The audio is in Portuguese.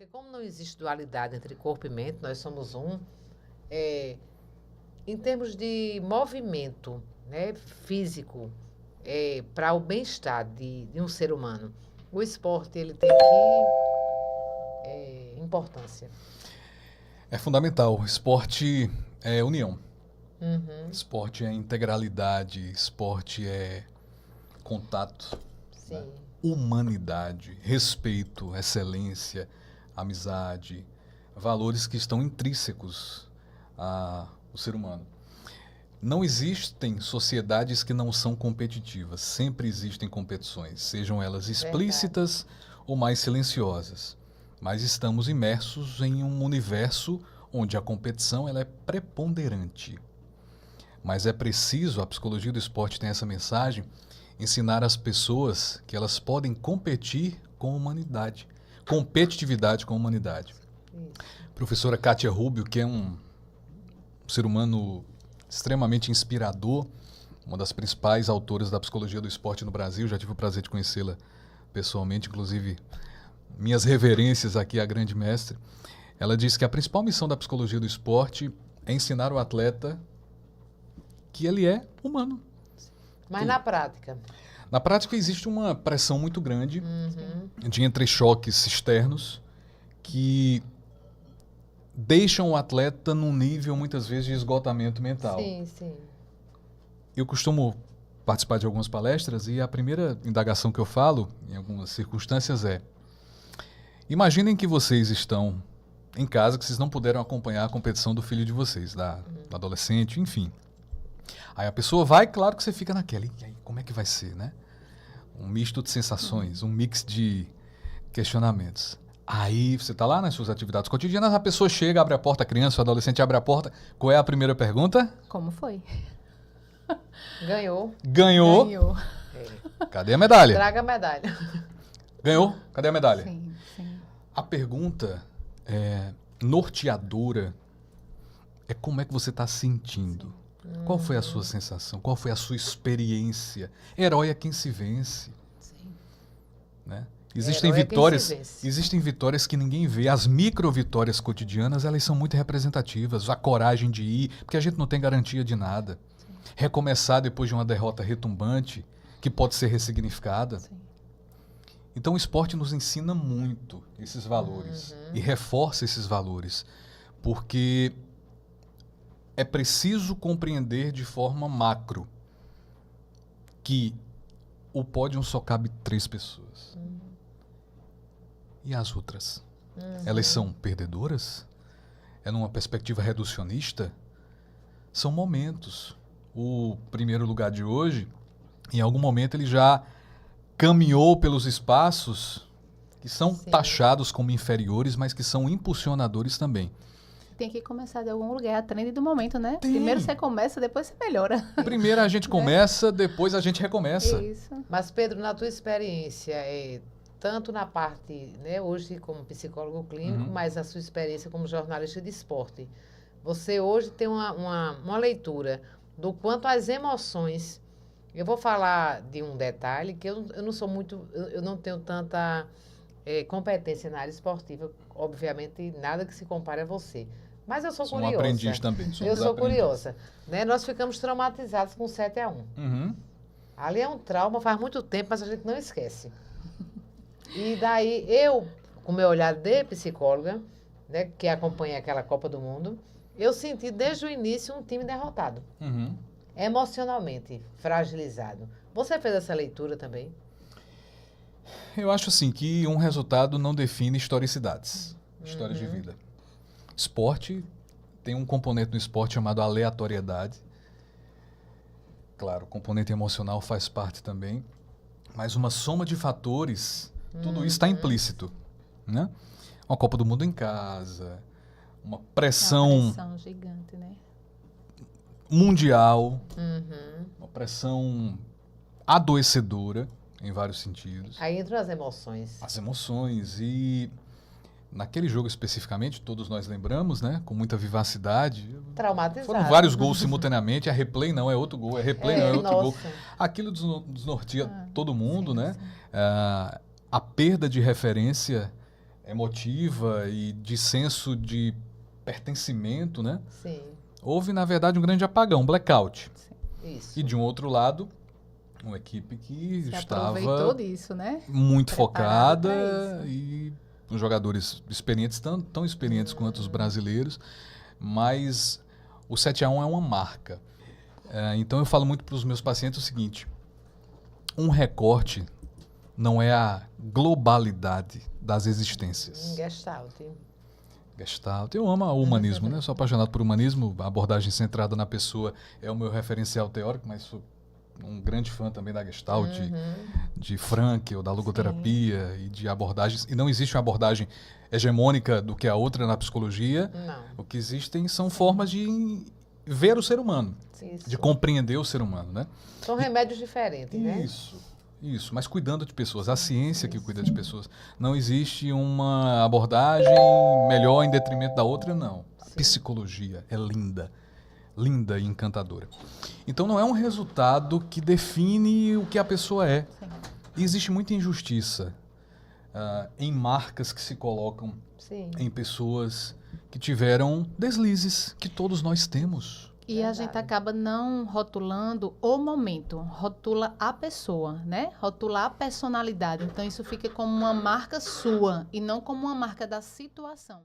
Porque como não existe dualidade entre corpo e mente, nós somos um, em termos de movimento, né, físico, para o bem-estar de um ser humano, o esporte ele tem importância. É fundamental. Esporte é união. Uhum, Esporte é integralidade. Esporte é contato, sim. né? Humanidade, respeito, excelência, amizade, valores que estão intrínsecos ao ser humano. Não existem sociedades que não são competitivas. Sempre existem competições, sejam elas explícitas ou mais silenciosas. Mas estamos imersos em um universo onde a competição ela é preponderante. Mas é preciso, a psicologia do esporte tem essa mensagem, ensinar as pessoas que elas podem competir com a humanidade. Competitividade com a humanidade. Isso. Professora Kátia Rubio, que é um ser humano extremamente inspirador, uma das principais autoras da psicologia do esporte no Brasil, já tive o prazer de conhecê-la pessoalmente, inclusive minhas reverências aqui à grande mestre. Ela disse que a principal missão da psicologia do esporte é ensinar o atleta que ele é humano. Mas na prática? Na prática existe uma pressão muito grande de entrechoques externos que deixam o atleta num nível, muitas vezes, de esgotamento mental. Sim, sim. Eu costumo participar de algumas palestras e a primeira indagação que eu falo, em algumas circunstâncias, é: imaginem que vocês estão em casa, que vocês não puderam acompanhar a competição do filho de vocês, do adolescente, enfim. Aí a pessoa vai, claro que você fica naquela, e aí, como é que vai ser, né? Um misto de sensações, um mix de questionamentos. Aí você está lá nas suas atividades cotidianas, a pessoa chega, abre a porta, a criança, o adolescente abre a porta. Qual é a primeira pergunta? Como foi? Ganhou. Ganhou. Ganhou. Cadê a medalha? Traga a medalha. Ganhou? Cadê a medalha? Sim, sim. A pergunta norteadora é como é que você está sentindo. Qual foi a sua sensação? Qual foi a sua experiência? Herói é quem se vence. Sim. Né? Existem Herói é quem vitórias, se vence. existem vitórias que ninguém vê. As micro-vitórias cotidianas, elas são muito representativas. A coragem de ir, porque a gente não tem garantia de nada. Recomeçar depois de uma derrota retumbante, que pode ser ressignificada. Sim. Então o esporte nos ensina muito esses valores e reforça esses valores, porque é preciso compreender de forma macro que o pódio só cabe 3 pessoas. E as outras? Elas são perdedoras? É numa perspectiva reducionista? São momentos. O primeiro lugar de hoje, em algum momento ele já caminhou pelos espaços que são Sim. taxados como inferiores, mas que são impulsionadores também. Tem que começar de algum lugar, a trend do momento, né? Tem. Primeiro você começa, depois você melhora. Primeiro a gente começa, depois a gente recomeça. Isso. Mas, Pedro, na tua experiência, tanto na parte, né, hoje como psicólogo clínico, mas a sua experiência como jornalista de esporte, você hoje tem uma leitura do quanto as emoções... Eu vou falar de um detalhe que eu não sou muito... Eu não tenho tanta competência na área esportiva. Obviamente, nada que se compare a você. Mas eu sou Sou um curiosa. aprendiz também. Eu sou curiosa. Né? Nós ficamos traumatizados com 7-1. Uhum. Ali é um trauma, faz muito tempo, mas a gente não esquece. E daí, eu, com meu olhar de psicóloga, né, que acompanha aquela Copa do Mundo, eu senti desde o início um time derrotado. Uhum. Emocionalmente fragilizado. Você fez essa leitura também? Eu acho assim que um resultado não define historicidades, histórias de vida. Esporte tem um componente no esporte chamado aleatoriedade. Claro, o componente emocional faz parte também, mas uma soma de fatores, tudo isso está implícito, né? Uma Copa do Mundo em casa, uma É uma pressão pressão gigante, né? mundial, uma pressão adoecedora em vários sentidos. Aí entram as emoções. As emoções e naquele jogo especificamente, todos nós lembramos, né, com muita vivacidade. Traumatizado. Foram vários gols simultaneamente, a replay não é outro gol, é replay não é outro gol. nossa. Aquilo desnorteia todo mundo, sim, né? sim. A perda de referência emotiva e de senso de pertencimento, né? Sim, Houve, na verdade, um grande apagão, um blackout. isso. E de um outro lado, uma equipe que Se estava aproveitou disso, né? muito Preparado focada pra isso. e os jogadores experientes, tão experientes quanto os brasileiros, mas o 7-1 é uma marca. Então eu falo muito para os meus pacientes o seguinte: um recorte não é a globalidade das existências. Gestalt. Gestalt. Eu amo o humanismo, né? Sou apaixonado por humanismo. A abordagem centrada na pessoa é o meu referencial teórico, mas sou um grande fã também da Gestalt, de Frankl, da logoterapia e de abordagens. E não existe uma abordagem hegemônica do que a outra na psicologia. Não. O que existem são formas de ver o ser humano, Isso. de compreender o ser humano, né? São remédios diferentes, né? Isso, mas cuidando de pessoas. A ciência que cuida de pessoas. Não existe uma abordagem melhor em detrimento da outra, não. A psicologia é linda. Linda e encantadora. Então não é um resultado que define o que a pessoa é. Sim. E existe muita injustiça em marcas que se colocam Sim. em pessoas que tiveram deslizes, que todos nós temos. E a gente acaba não rotulando o momento, rotula a pessoa, né? Rotula a personalidade. Então isso fica como uma marca sua e não como uma marca da situação.